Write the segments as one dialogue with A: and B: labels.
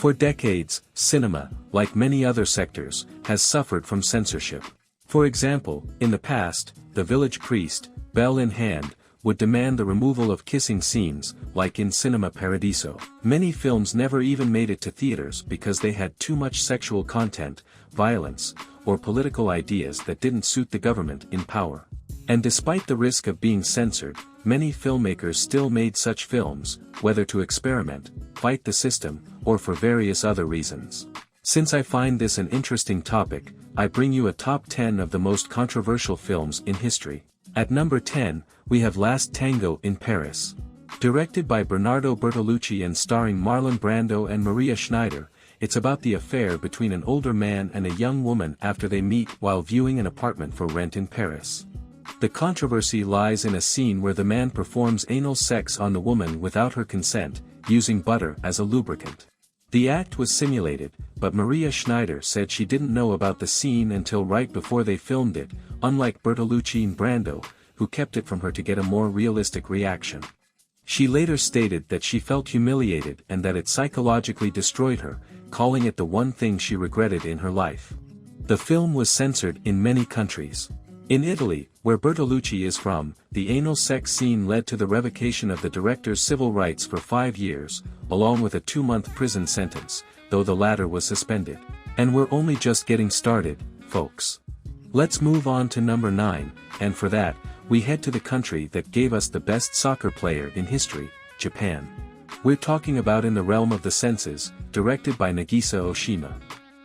A: For decades, cinema, like many other sectors, has suffered from censorship. For example, in the past, the village priest, bell in hand, would demand the removal of kissing scenes, like in Cinema Paradiso. Many films never even made it to theaters because they had too much sexual content, violence, or political ideas that didn't suit the government in power. And despite the risk of being censored, many filmmakers still made such films, whether to experiment, fight the system, or for various other reasons. Since I find this an interesting topic, I bring you a top 10 of the most controversial films in history. At number 10, we have Last Tango in Paris. Directed by Bernardo Bertolucci and starring Marlon Brando and Maria Schneider, it's about the affair between an older man and a young woman after they meet while viewing an apartment for rent in Paris. The controversy lies in a scene where the man performs anal sex on the woman without her consent, using butter as a lubricant. The act was simulated, but Maria Schneider said she didn't know about the scene until right before they filmed it, unlike Bertolucci and Brando, who kept it from her to get a more realistic reaction. She later stated that she felt humiliated and that it psychologically destroyed her, calling it the one thing she regretted in her life. The film was censored in many countries. In Italy, where Bertolucci is from, the anal sex scene led to the revocation of the director's civil rights for 5 years, along with a 2-month prison sentence, though the latter was suspended. And we're only just getting started, folks. Let's move on to number 9, and for that, we head to the country that gave us the best soccer player in history, Japan. We're talking about In the Realm of the Senses, directed by Nagisa Oshima.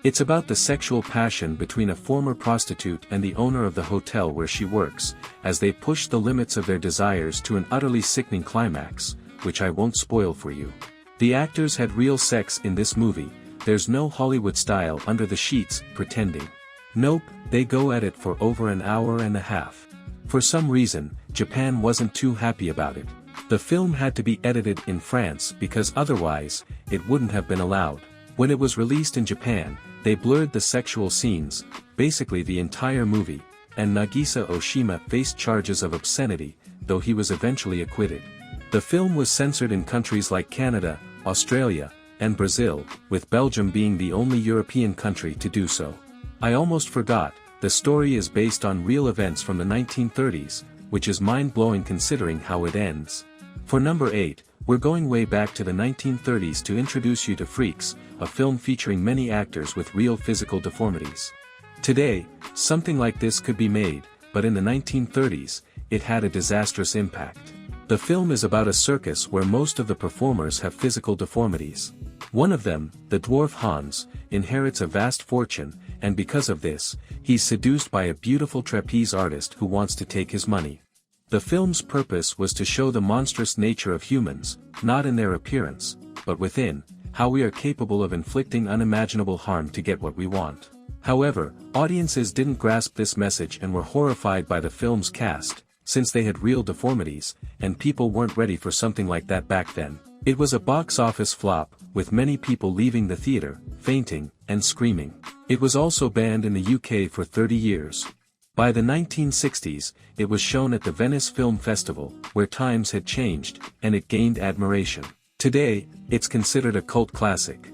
A: It's about the sexual passion between a former prostitute and the owner of the hotel where she works, as they push the limits of their desires to an utterly sickening climax, which I won't spoil for you. The actors had real sex in this movie, there's no Hollywood style under the sheets, pretending. Nope, they go at it for over an hour and a half. For some reason, Japan wasn't too happy about it. The film had to be edited in France because otherwise, it wouldn't have been allowed. When it was released in Japan, they blurred the sexual scenes, basically the entire movie, and Nagisa Oshima faced charges of obscenity, though he was eventually acquitted. The film was censored in countries like Canada, Australia, and Brazil, with Belgium being the only European country to do so. I almost forgot, the story is based on real events from the 1930s, which is mind-blowing considering how it ends. For number 8, we're going way back to the 1930s to introduce you to Freaks, a film featuring many actors with real physical deformities. Today, something like this could be made, but in the 1930s, it had a disastrous impact. The film is about a circus where most of the performers have physical deformities. One of them, the dwarf Hans, inherits a vast fortune, and because of this, he's seduced by a beautiful trapeze artist who wants to take his money. The film's purpose was to show the monstrous nature of humans, not in their appearance, but within, how we are capable of inflicting unimaginable harm to get what we want. However, audiences didn't grasp this message and were horrified by the film's cast, since they had real deformities, and people weren't ready for something like that back then. It was a box office flop, with many people leaving the theater, fainting, and screaming. It was also banned in the UK for 30 years. By the 1960s, it was shown at the Venice Film Festival, where times had changed, and it gained admiration. Today, it's considered a cult classic.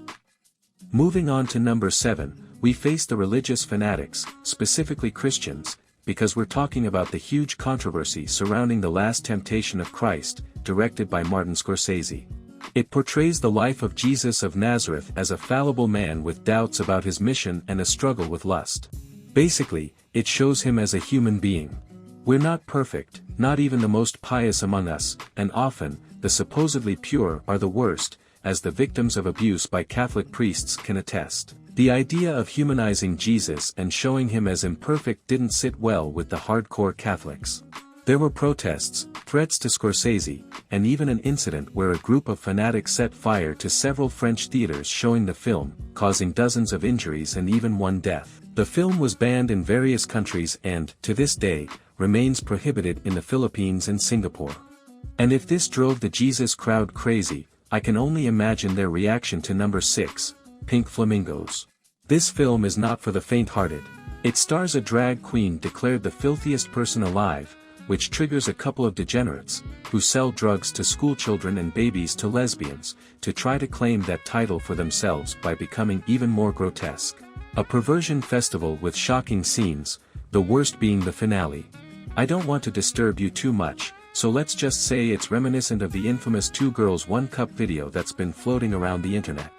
A: Moving on to number 7, we face the religious fanatics, specifically Christians, because we're talking about the huge controversy surrounding The Last Temptation of Christ, directed by Martin Scorsese. It portrays the life of Jesus of Nazareth as a fallible man with doubts about his mission and a struggle with lust. Basically, it shows him as a human being. We're not perfect, not even the most pious among us, and often, the supposedly pure are the worst, as the victims of abuse by Catholic priests can attest. The idea of humanizing Jesus and showing him as imperfect didn't sit well with the hardcore Catholics. There were protests, threats to Scorsese, and even an incident where a group of fanatics set fire to several French theaters showing the film, causing dozens of injuries and even one death. The film was banned in various countries and, to this day, remains prohibited in the Philippines and Singapore. And if this drove the Jesus crowd crazy, I can only imagine their reaction to number 6, Pink Flamingos. This film is not for the faint-hearted. It stars a drag queen declared the filthiest person alive, which triggers a couple of degenerates, who sell drugs to schoolchildren and babies to lesbians, to try to claim that title for themselves by becoming even more grotesque. A perversion festival with shocking scenes, the worst being the finale. I don't want to disturb you too much, so let's just say it's reminiscent of the infamous Two Girls One Cup video that's been floating around the internet.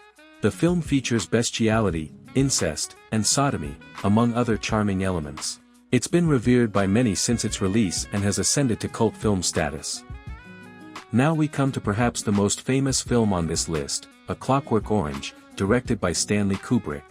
A: The film features bestiality, incest, and sodomy, among other charming elements. It's been revered by many since its release and has ascended to cult film status. Now we come to perhaps the most famous film on this list, A Clockwork Orange, directed by Stanley Kubrick.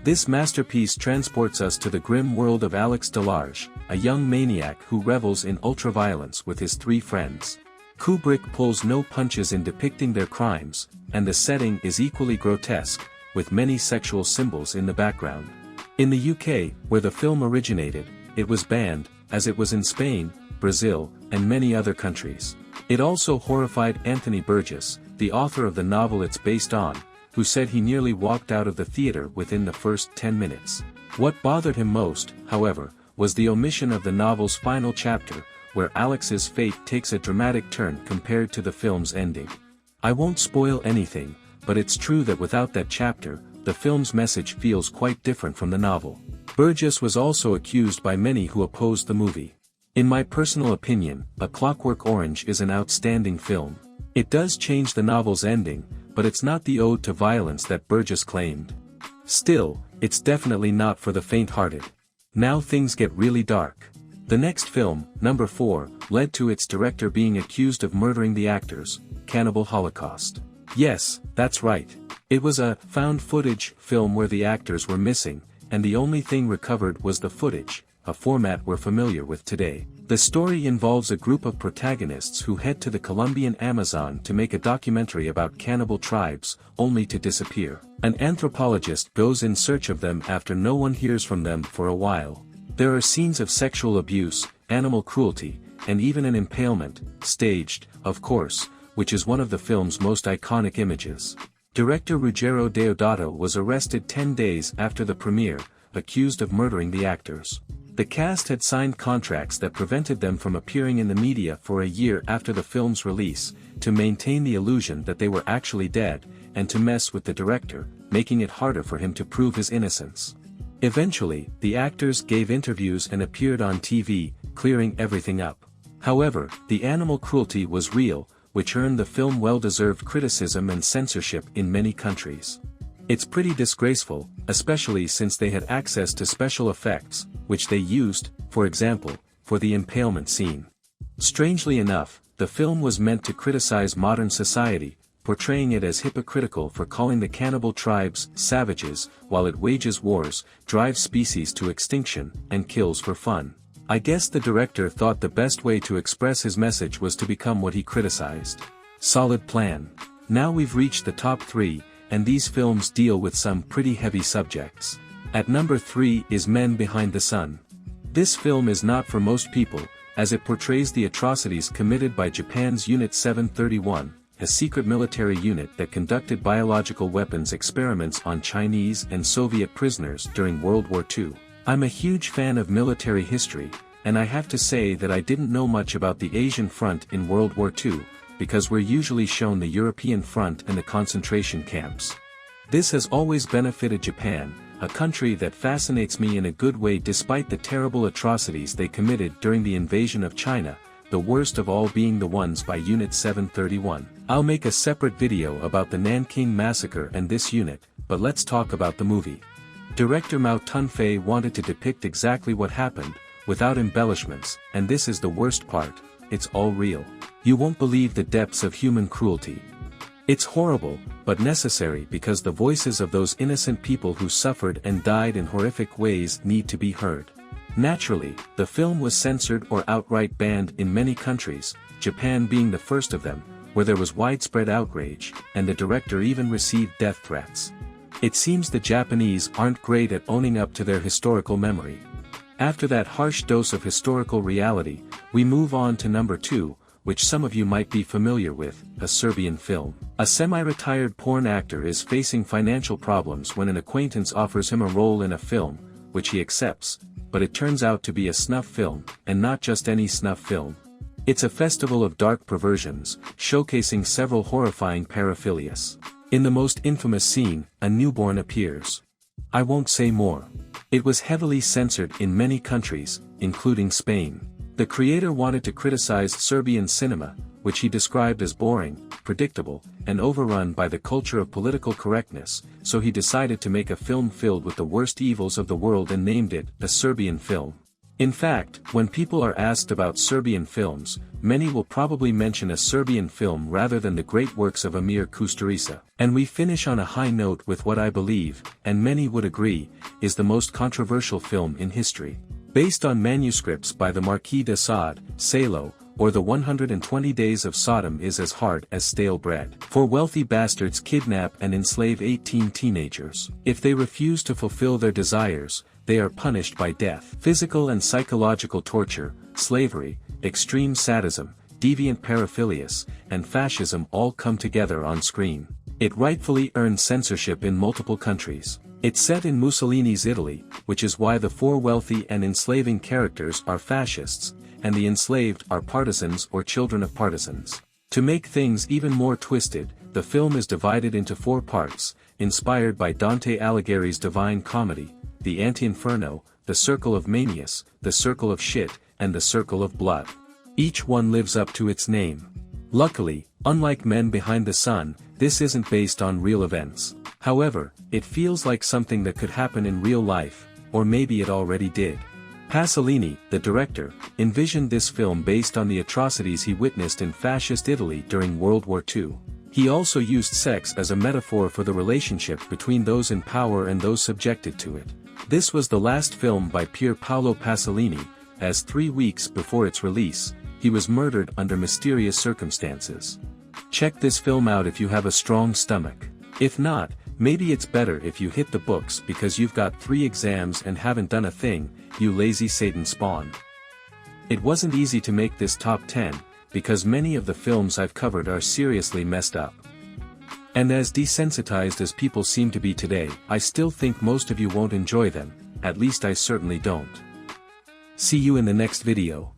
A: This masterpiece transports us to the grim world of Alex Delarge, a young maniac who revels in ultraviolence with his three friends. Kubrick pulls no punches in depicting their crimes, and the setting is equally grotesque, with many sexual symbols in the background. In the UK, where the film originated, it was banned, as it was in Spain, Brazil, and many other countries. It also horrified Anthony Burgess, the author of the novel it's based on, who said he nearly walked out of the theater within the first 10 minutes. What bothered him most, however, was the omission of the novel's final chapter, where Alex's fate takes a dramatic turn compared to the film's ending. I won't spoil anything, but it's true that without that chapter, the film's message feels quite different from the novel. Burgess was also accused by many who opposed the movie. In my personal opinion, A Clockwork Orange is an outstanding film. It does change the novel's ending, but it's not the ode to violence that Burgess claimed. Still, it's definitely not for the faint-hearted. Now things get really dark. The next film, number 4, led to its director being accused of murdering the actors, Cannibal Holocaust. Yes, that's right. It was a found footage film where the actors were missing, and the only thing recovered was the footage, a format we're familiar with today. The story involves a group of protagonists who head to the Colombian Amazon to make a documentary about cannibal tribes, only to disappear. An anthropologist goes in search of them after no one hears from them for a while. There are scenes of sexual abuse, animal cruelty, and even an impalement, staged, of course, which is one of the film's most iconic images. Director Ruggero Deodato was arrested 10 days after the premiere, accused of murdering the actors. The cast had signed contracts that prevented them from appearing in the media for a year after the film's release, to maintain the illusion that they were actually dead, and to mess with the director, making it harder for him to prove his innocence. Eventually, the actors gave interviews and appeared on TV, clearing everything up. However, the animal cruelty was real, which earned the film well-deserved criticism and censorship in many countries. It's pretty disgraceful, especially since they had access to special effects, which they used, for example, for the impalement scene. Strangely enough, the film was meant to criticize modern society, portraying it as hypocritical for calling the cannibal tribes savages, while it wages wars, drives species to extinction, and kills for fun. I guess the director thought the best way to express his message was to become what he criticized. Solid plan. Now we've reached the top 3, and these films deal with some pretty heavy subjects. At number 3 is Men Behind the Sun. This film is not for most people, as it portrays the atrocities committed by Japan's Unit 731, a secret military unit that conducted biological weapons experiments on Chinese and Soviet prisoners during World War II. I'm a huge fan of military history, and I have to say that I didn't know much about the Asian front in World War II, because we're usually shown the European front and the concentration camps. This has always benefited Japan, a country that fascinates me in a good way despite the terrible atrocities they committed during the invasion of China, the worst of all being the ones by Unit 731. I'll make a separate video about the Nanking Massacre and this unit, but let's talk about the movie. Director Mao Tun-Fei wanted to depict exactly what happened, without embellishments, and this is the worst part, it's all real. You won't believe the depths of human cruelty. It's horrible, but necessary because the voices of those innocent people who suffered and died in horrific ways need to be heard. Naturally, the film was censored or outright banned in many countries, Japan being the first of them, where there was widespread outrage, and the director even received death threats. It seems the Japanese aren't great at owning up to their historical memory. After that harsh dose of historical reality, we move on to number 2, which some of you might be familiar with, a Serbian film. A semi-retired porn actor is facing financial problems when an acquaintance offers him a role in a film, which he accepts, but it turns out to be a snuff film, and not just any snuff film. It's a festival of dark perversions, showcasing several horrifying paraphilias. In the most infamous scene, a newborn appears. I won't say more. It was heavily censored in many countries, including Spain. The creator wanted to criticize Serbian cinema, which he described as boring, predictable, and overrun by the culture of political correctness, so he decided to make a film filled with the worst evils of the world and named it a Serbian film. In fact, when people are asked about Serbian films, many will probably mention a Serbian film rather than the great works of Amir Kusturica. And we finish on a high note with what I believe, and many would agree, is the most controversial film in history. Based on manuscripts by the Marquis de Sade, Salo, or the 120 Days of Sodom is as hard as stale bread. For wealthy bastards kidnap and enslave 18 teenagers. If they refuse to fulfill their desires, they are punished by death. Physical and psychological torture, slavery, extreme sadism, deviant paraphilias, and fascism all come together on screen. It rightfully earned censorship in multiple countries. It's set in Mussolini's Italy, which is why the four wealthy and enslaving characters are fascists, and the enslaved are partisans or children of partisans. To make things even more twisted, the film is divided into 4 parts, inspired by Dante Alighieri's Divine Comedy, the Anti-Inferno, the Circle of Manius, the Circle of Shit, and the Circle of Blood. Each one lives up to its name. Luckily, unlike Men Behind the Sun, this isn't based on real events. However, it feels like something that could happen in real life, or maybe it already did. Pasolini, the director, envisioned this film based on the atrocities he witnessed in fascist Italy during World War II. He also used sex as a metaphor for the relationship between those in power and those subjected to it. This was the last film by Pier Paolo Pasolini, as 3 weeks before its release, he was murdered under mysterious circumstances. Check this film out if you have a strong stomach. If not, maybe it's better if you hit the books because you've got 3 exams and haven't done a thing, you lazy Satan spawn. It wasn't easy to make this top 10, because many of the films I've covered are seriously messed up. And as desensitized as people seem to be today, I still think most of you won't enjoy them, at least I certainly don't. See you in the next video.